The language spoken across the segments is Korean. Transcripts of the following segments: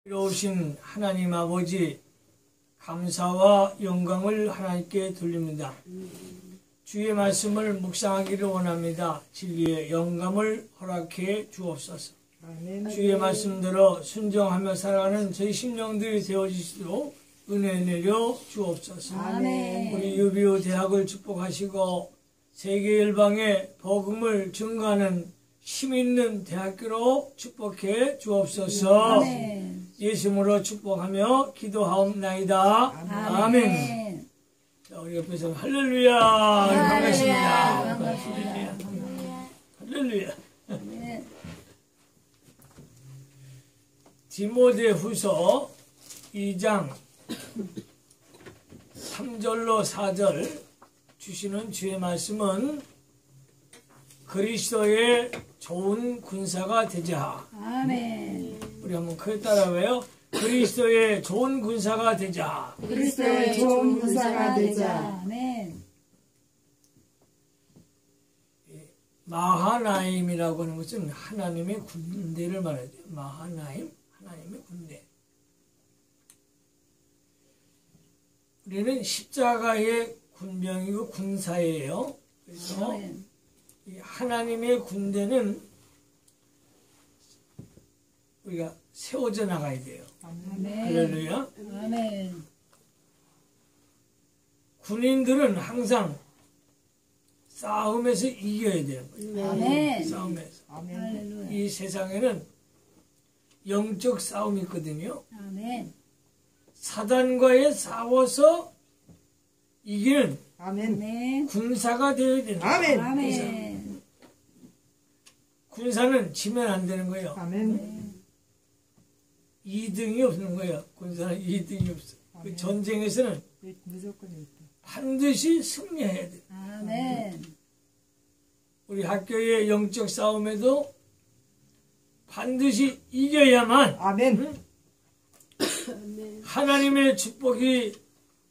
이로우신 하나님 아버지, 감사와 영광을 하나님께 돌립니다. 주의 말씀을 묵상하기를 원합니다. 진리의 영감을 허락해 주옵소서. 아멘. 주의 말씀대로 순종하며 살아가는 저희 심령들이 되어지시도록 은혜 내려 주옵소서. 아멘. 우리 유비우 대학을 축복하시고 세계 열방에 복음을 증거하는 힘 있는 대학교로 축복해 주옵소서. 아멘. 예수님으로 축복하며 기도하옵나이다. 아멘. 자, 우리 옆에서 할렐루야. 반갑습니다. 반갑습니다. 할렐루야. 디모데후서 2장 3절로 4절 주시는 주의 말씀은 그리스도의 좋은 군사가 되자. 아멘. 우리 한번 크게 따라해요. 그리스도의 좋은 군사가 되자. 그리스도의 좋은 군사가 되자. 아멘. 마하나임이라고 하는 것은 하나님의 군대를 말해요. 마하나임, 하나님의 군대. 우리는 십자가의 군병이고 군사예요. 그래서 아멘. 이 하나님의 군대는 우리가 세워져 나가야 돼요. 아멘. 할렐루야. 아멘. 군인들은 항상 싸움에서 이겨야 되는 거예요. 아멘. 싸움에서. 아멘. 이 세상에는 영적 싸움이 있거든요. 아멘. 사단과의 싸워서 이기는 아멘. 군사가 되어야 되는 거예요. 아멘. 아멘. 군사는 지면 안 되는 거예요. 아멘. 2등이 없는 거예요. 군사는 2등이 없어. 그 전쟁에서는 반드시 승리해야 돼. 아멘. 우리 학교의 영적 싸움에도 반드시 이겨야만 아멘. 하나님의 축복이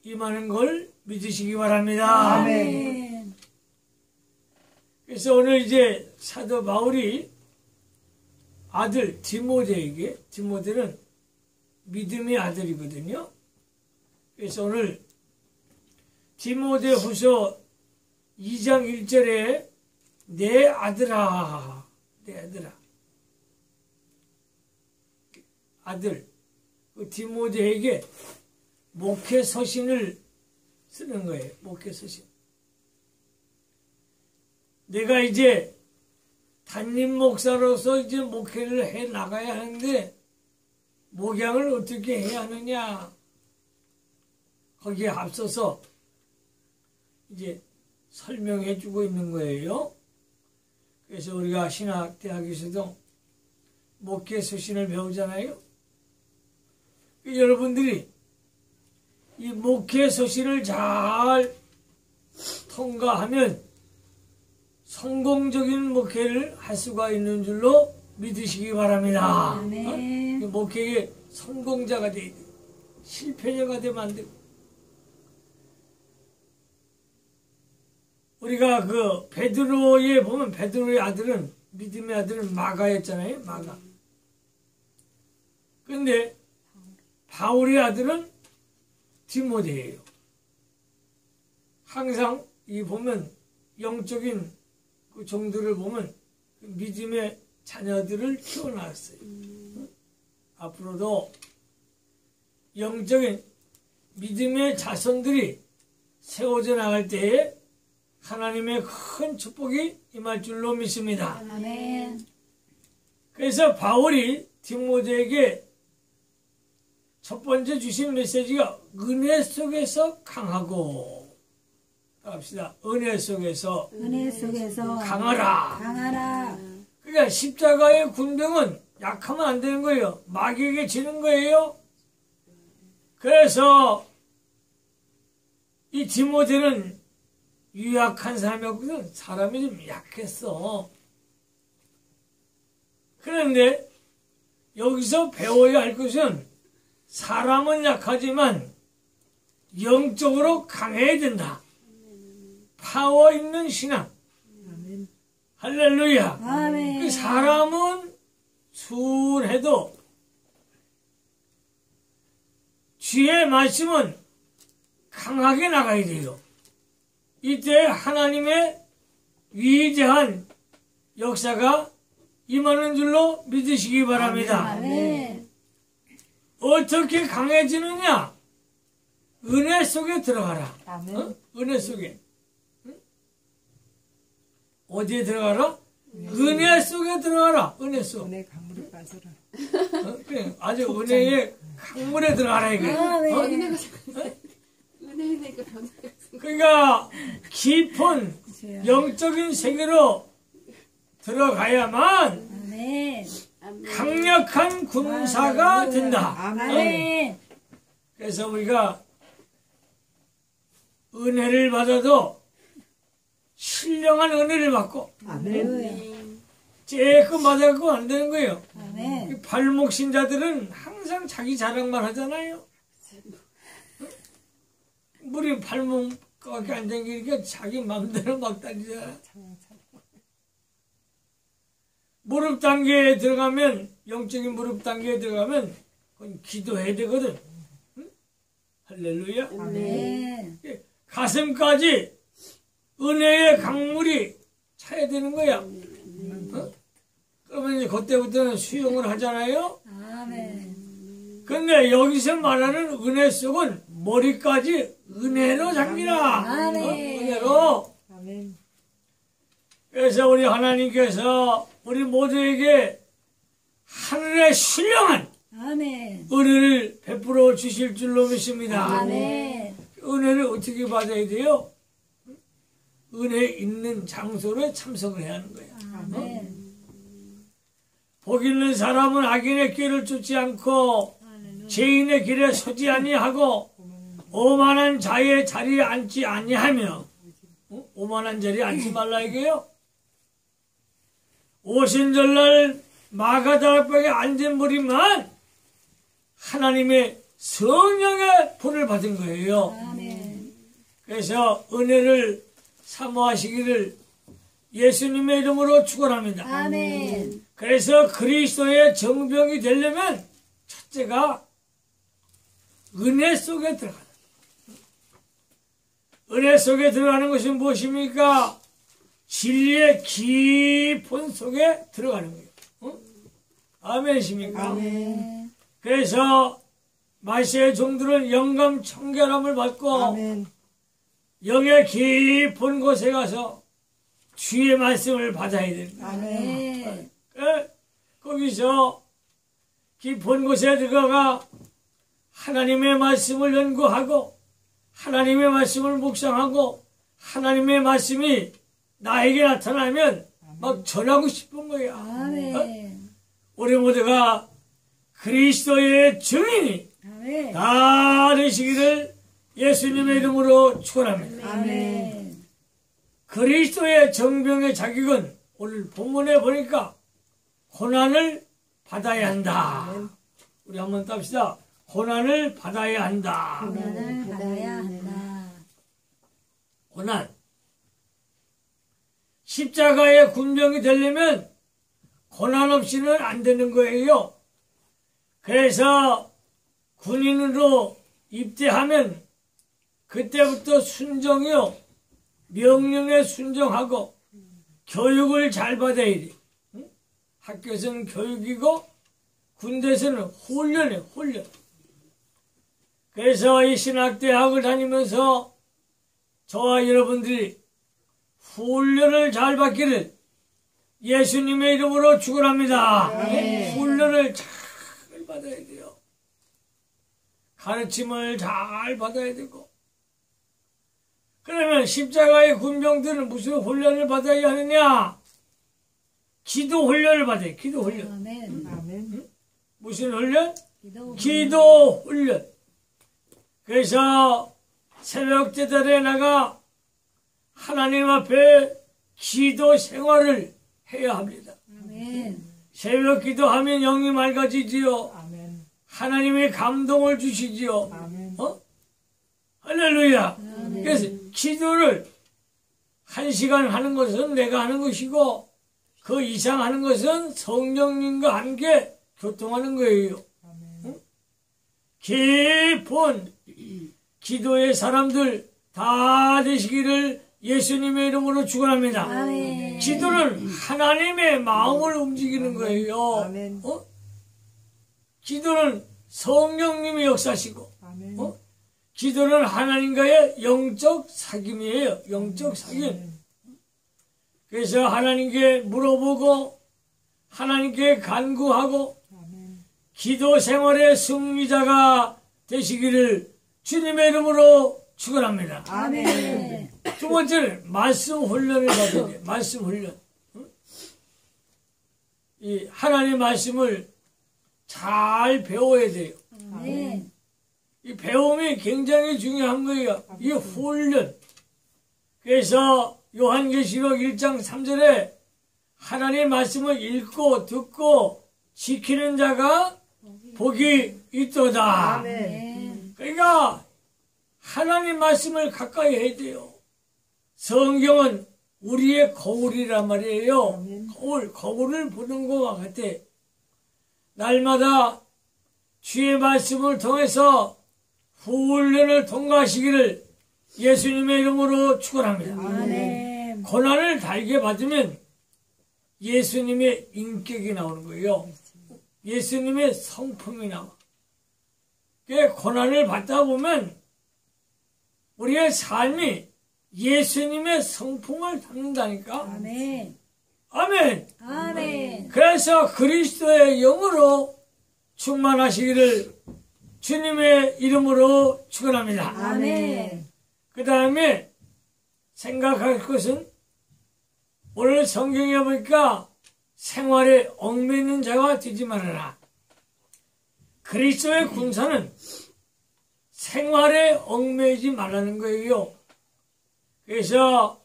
임하는 걸 믿으시기 바랍니다. 아멘. 그래서 오늘 이제 사도 바울이 아들 디모데에게, 디모데는 믿음의 아들이거든요. 그래서 오늘 디모데후서 2장 1절에 내 아들아, 내 아들아, 아들 그 디모데에게 목회 서신을 쓰는 거예요. 목회 서신. 내가 이제 담임 목사로서 이제 목회를 해 나가야 하는데 목양을 어떻게 해야 하느냐. 거기에 앞서서 이제 설명해 주고 있는 거예요. 그래서 우리가 신학대학에서도 목회 서신을 배우잖아요. 여러분들이 이 목회 서신을 잘 통과하면 성공적인 목회를 할 수가 있는 줄로 믿으시기 바랍니다. 아멘. 목회의 성공자가 되어야 돼. 실패자가 되면 안 되고. 우리가 그 베드로에 보면 베드로의 아들은, 믿음의 아들은 마가였잖아요. 마가. 그런데 바울의 아들은 디모데예요. 항상 이 보면 영적인 그 종들을 보면 믿음의 자녀들을 키워놨어요. 앞으로도 영적인 믿음의 자손들이 세워져 나갈 때에 하나님의 큰 축복이 임할 줄로 믿습니다. 아멘. 그래서 바울이 디모데에게 첫 번째 주신 메시지가 은혜 속에서 강하고, 합시다. 은혜 속에서 강하라. 강하라. 그러니까 십자가의 군병은 약하면 안 되는 거예요. 마귀에게 지는 거예요. 그래서 이 디모데는 유약한 사람이었거든. 사람이 좀 약했어. 그런데 여기서 배워야 할 것은 사람은 약하지만 영적으로 강해야 된다. 파워 있는 신앙. 아멘. 할렐루야. 아멘. 그 사람은 순해도 주의 말씀은 강하게 나가야 돼요. 이때 하나님의 위대한 역사가 임하는 줄로 믿으시기 바랍니다. 아멘. 어떻게 강해지느냐? 은혜 속에 들어가라. 아멘. 어? 은혜 속에. 응? 어디에 들어가라? 은혜 속에 들어가라. 은혜 속. 은혜 강물에 빠져라. 그래. 아주 은혜의 강물에 들어가라 이게. 아멘. 은혜니까 변화가 그러니까 깊은 영적인 세계로 들어가야만 아멘. 강력한 군사가 된다. 아멘. 그래서 우리가 은혜를 받아도 신령한 은혜를 받고 아멘. 쬐끔 받아갖고 안 되는 거예요. 아멘. 발목 신자들은 항상 자기 자랑만 하잖아요. 우리 발목밖에 안 당기니까 자기 맘대로 막 다니잖아. 무릎 단계에 들어가면, 영적인 무릎 단계에 들어가면 그건 기도해야 되거든. 응? 할렐루야. 아멘. 가슴까지 은혜의 강물이 차야 되는 거야. 어? 그러면 이제 그때부터는 수용을 하잖아요. 아멘. 근데 여기서 말하는 은혜 속은 머리까지 은혜로 잠기라. 아멘. 은혜로. 아멘. 그래서 우리 하나님께서 우리 모두에게 하늘의 신령한 아멘. 은혜를 베풀어 주실 줄로 믿습니다. 아멘. 은혜를 어떻게 받아야 돼요? 은혜 있는 장소에 참석을 해야 하는 거야. 아멘. 복 있는 사람은 악인의 길을 쫓지 않고 죄인의 길에 서지 아니하고 오만한 자의 자리에 앉지 아니하며 오만한 자리에 앉지 말라 이게요. 오순절날 마가다락방에 앉은 무리만 하나님의 성령의 분을 받은 거예요. 아멘. 그래서 은혜를 사모하시기를 예수님의 이름으로 축원합니다. 아멘. 그래서 그리스도의 정병이 되려면 첫째가 은혜 속에 들어가는 은혜 속에 들어가는 것이 무엇입니까? 진리의 깊은 속에 들어가는 거예요. 어? 아멘이십니까? 아멘. 그래서 마시의 종들은 영감 청결함을 받고 아멘. 영의 깊은 곳에 가서 주의 말씀을 받아야 됩니다. 아멘. 거기서 깊은 곳에 들어가 하나님의 말씀을 연구하고 하나님의 말씀을 묵상하고 하나님의 말씀이 나에게 나타나면 막 전하고 싶은 거야. 아멘. 우리 모두가 그리스도의 증인이 아멘. 다 되시기를 예수님의 이름으로 축원합니다. 아멘. 그리스도의 정병의 자격은 오늘 본문에 보니까 고난을 받아야 한다. 우리 한번 땁시다. 고난을 받아야 한다. 고난을 받아야 한다. 고난. 십자가의 군병이 되려면 고난 없이는 안 되는 거예요. 그래서 군인으로 입대하면 그때부터 순종이요. 명령에 순종하고 교육을 잘 받아야 돼. 응? 학교에서는 교육이고 군대에서는 훈련이에요. 훈련. 그래서 이 신학대학을 다니면서 저와 여러분들이 훈련을 잘 받기를 예수님의 이름으로 축원합니다. 훈련을 잘 받아야 돼요. 가르침을 잘 받아야 되고. 그러면 십자가의 군병들은 무슨 훈련을 받아야 하느냐? 기도 훈련을 받아요. 기도 훈련. 아멘. 아멘. 무슨 훈련? 기도. 기도 훈련. 그래서 새벽 제단에 나가 하나님 앞에 기도 생활을 해야 합니다. 아멘. 새벽 기도하면 영이 맑아지지요. 아멘. 하나님의 감동을 주시지요. 아멘. 할렐루야. 그래서 기도를 1시간 하는 것은 내가 하는 것이고 그 이상 하는 것은 성령님과 함께 교통하는 거예요. 응? 이 본 기도의 사람들 다 되시기를 예수님의 이름으로 축원합니다. 아멘. 기도는 하나님의 마음을 움직이는 거예요. 아멘. 기도는 성령님이 역사시고, 아멘. 기도는 하나님과의 영적 사귐이에요. 영적 사귐. 그래서 하나님께 물어보고, 하나님께 간구하고, 기도 생활의 승리자가 되시기를 주님의 이름으로 축원합니다. 아멘. 두 번째는 말씀 훈련을 받아야 돼요. 말씀 훈련. 이 하나님의 말씀을 잘 배워야 돼요. 아멘. 이 배움이 굉장히 중요한 거예요. 이 훈련. 그래서 요한계시록 1장 3절에 하나님의 말씀을 읽고 듣고 지키는 자가 복이 있도다. 아멘. 그러니까 하나님 말씀을 가까이 해야 돼요. 성경은 우리의 거울이란 말이에요. 거울을 보는 것과 같아. 날마다 주의 말씀을 통해서 훈련을 통과하시기를 예수님의 이름으로 축원합니다. 아멘. 고난을 달게 받으면 예수님의 인격이 나오는 거예요. 예수님의 성품이 나와. 그 고난을 받다 보면 우리의 삶이 예수님의 성품을 담는다니까. 아멘. 아멘. 아멘. 그래서 그리스도의 영으로 충만하시기를 주님의 이름으로 축원합니다. 아멘. 그 다음에 생각할 것은 오늘 성경에 보니까 생활에 얽매이는 자가 되지 말아라. 그리스도의 군사는 생활에 얽매이지 말라는 거예요. 그래서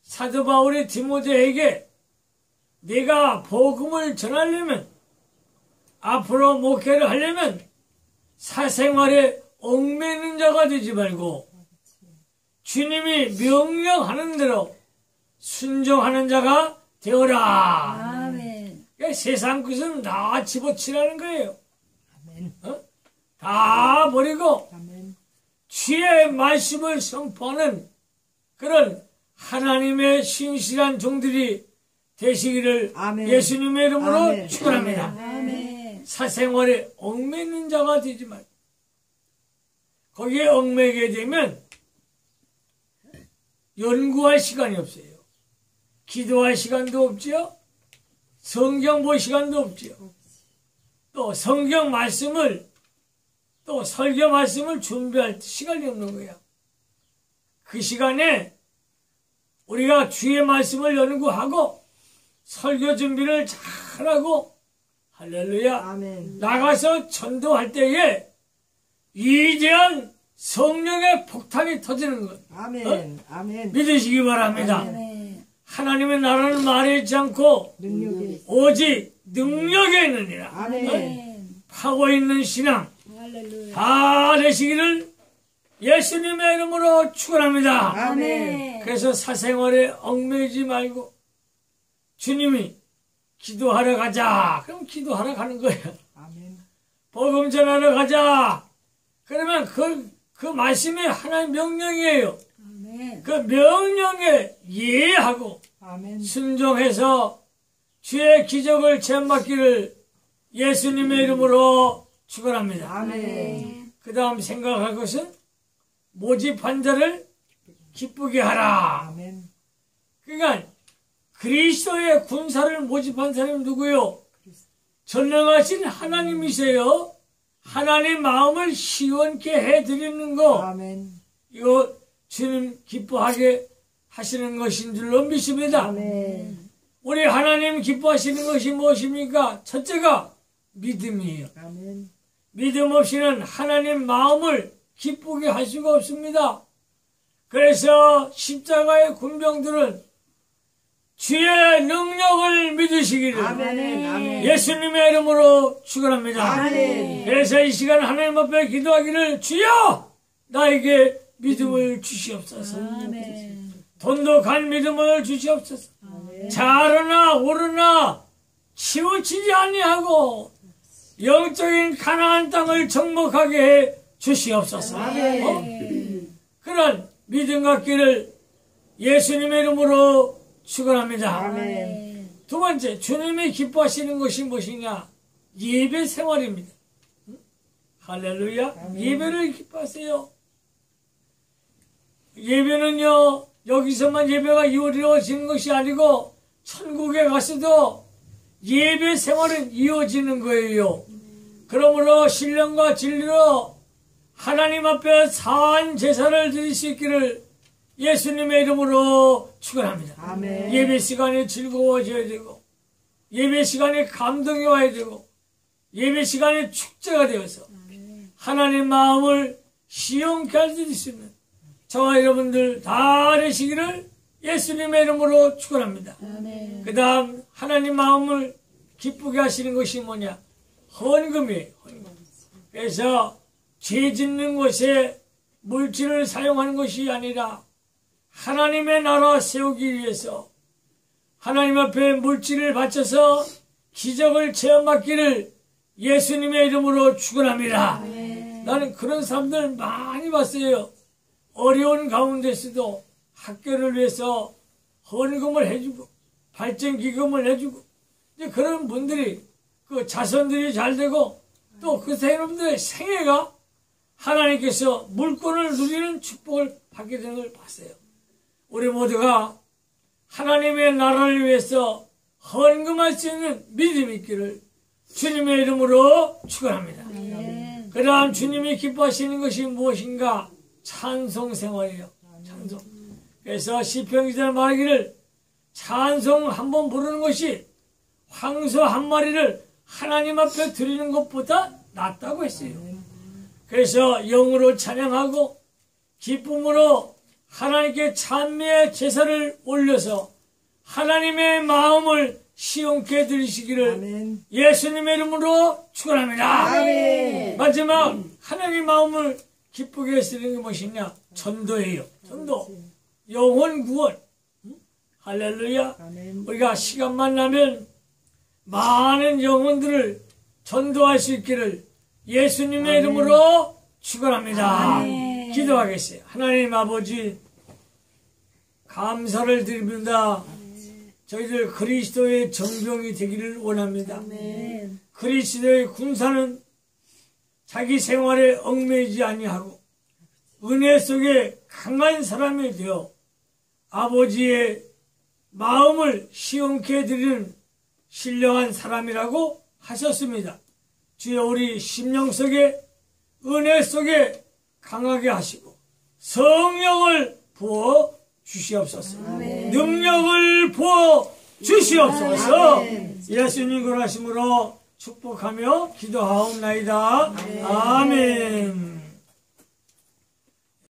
사도 바울이 디모데에게 내가 복음을 전하려면 앞으로 목회를 하려면 사생활에 얽매이는 자가 되지 말고 주님이 명령하는 대로 순종하는 자가 되어라. 아멘. 그러니까 세상 것은 다 집어치라는 거예요. 다 버리고 주의 말씀을 선포하는 그런 하나님의 신실한 종들이 되시기를 아멘. 예수님의 이름으로 아멘. 축원합니다. 아멘. 사생활에 얽매이는 자가 되지 말고 거기에 얽매이게 되면 연구할 시간이 없어요. 기도할 시간도 없지요. 성경 볼 시간도 없지요. 또 성경 말씀을 또 설교 말씀을 준비할 시간이 없는 거야. 그 시간에 우리가 주의 말씀을 연구하고 설교 준비를 잘하고 할렐루야 아멘. 나가서 전도할 때에 위대한 성령의 폭탄이 터지는 것 아멘. 아멘. 믿으시기 바랍니다. 아멘. 하나님의 나라는 말에 있지 않고 능력이 오직 능력에 있느니라. 아멘. 아멘. 파워 있는 신앙 할렐루야. 다 되시기를 예수님의 이름으로 축원합니다. 아멘. 그래서 사생활에 얽매이지 말고 주님이 기도하러 가자. 그럼 기도하러 가는 거예요. 아멘. 복음 전하러 가자. 그러면 그 말씀이 하나의 명령이에요. 아멘. 그 명령에 예하고 아멘. 순종해서 주의 기적을 체험받기를 예수님의 이름으로 축원합니다. 아멘. 그 다음 생각할 것은 모집한 자를 기쁘게 하라. 아멘. 그러니까 그리스도의 군사를 모집한 사람이 누구요? 전능하신 하나님이세요. 하나님 마음을 시원케 해드리는 거 아멘. 이거 주님 기뻐하게 하시는 것인 줄로 믿습니다. 아멘. 우리 하나님 기뻐하시는 것이 무엇입니까? 첫째가 믿음이에요. 아멘. 믿음 없이는 하나님 마음을 기쁘게 할 수가 없습니다. 그래서 십자가의 군병들은 주의 능력을 믿으시기를 아멘. 아멘. 예수님의 이름으로 축원합니다. 아멘. 그래서 이 시간 하나님 앞에 기도하기를 주여 나에게 믿음을 주시옵소서. 아멘. 돈독한 믿음을 주시옵소서. 자르나 오르나 치우치지 아니하고 영적인 가나안 땅을 정복하게 해 주시옵소서. 아멘. 그런 믿음 갖기를 예수님의 이름으로 축원합니다. 아멘. 두 번째, 주님이 기뻐하시는 것이 무엇이냐? 예배 생활입니다. 할렐루야. 예배를 기뻐하세요. 예배는요, 여기서만 예배가 이루어지는 것이 아니고 천국에 가서도 예배 생활은 이어지는 거예요. 그러므로 신령과 진리로 하나님 앞에 산 제사를 드릴 수 있기를 예수님의 이름으로 축원합니다. 아멘. 예배 시간에 즐거워져야 되고, 예배 시간에 감동이 와야 되고, 예배 시간에 축제가 되어서 하나님 마음을 시원케 할 수 있는 저와 여러분들 다 되시기를 예수님의 이름으로 축원합니다. 그 다음 하나님 마음을 기쁘게 하시는 것이 뭐냐? 헌금이에요. 헌금. 그래서 죄 짓는 것에 물질을 사용하는 것이 아니라 하나님의 나라 세우기 위해서 하나님 앞에 물질을 바쳐서 기적을 체험받기를 예수님의 이름으로 축원합니다. 나는 그런 사람들 많이 봤어요. 어려운 가운데서도 학교를 위해서 헌금을 해주고 발전기금을 해주고 이제 그런 분들이 그 자손들이 잘 되고 또 그 사람들의 생애가 하나님께서 물권을 누리는 축복을 받게 되는 걸 봤어요. 우리 모두가 하나님의 나라를 위해서 헌금할 수 있는 믿음이 있기를 주님의 이름으로 축원합니다. 그 다음 주님이 기뻐하시는 것이 무엇인가? 찬송 생활이에요. 찬송. 그래서 시편 기자는 말하기를 찬송 한번 부르는 것이 황소 한 마리를 하나님 앞에 드리는 것보다 낫다고 했어요. 그래서 영으로 찬양하고 기쁨으로 하나님께 찬미의 제사를 올려서 하나님의 마음을 시원케 해드리시기를 아멘. 예수님의 이름으로 축원합니다. 아멘. 마지막 하나님의 마음을 기쁘게 해드리는 게 무엇이냐? 전도예요. 전도. 영혼 구원. 할렐루야. 아멘. 우리가 시간만 나면 많은 영혼들을 전도할 수 있기를 예수님의 이름으로 축원합니다. 기도하겠어요. 하나님 아버지 감사를 드립니다. 저희들 그리스도의 정병이 되기를 원합니다. 그리스도의 군사는 자기 생활에 얽매이지 아니하고 은혜 속에 강한 사람이 되어 아버지의 마음을 시원케 해드리는 신령한 사람이라고 하셨습니다. 주여 우리 심령 속에 은혜 속에 강하게 하시고 성령을 부어 주시옵소서. 능력을 부어 주시옵소서. 예수님 그러하심으로 축복하며 기도하옵나이다. 아멘.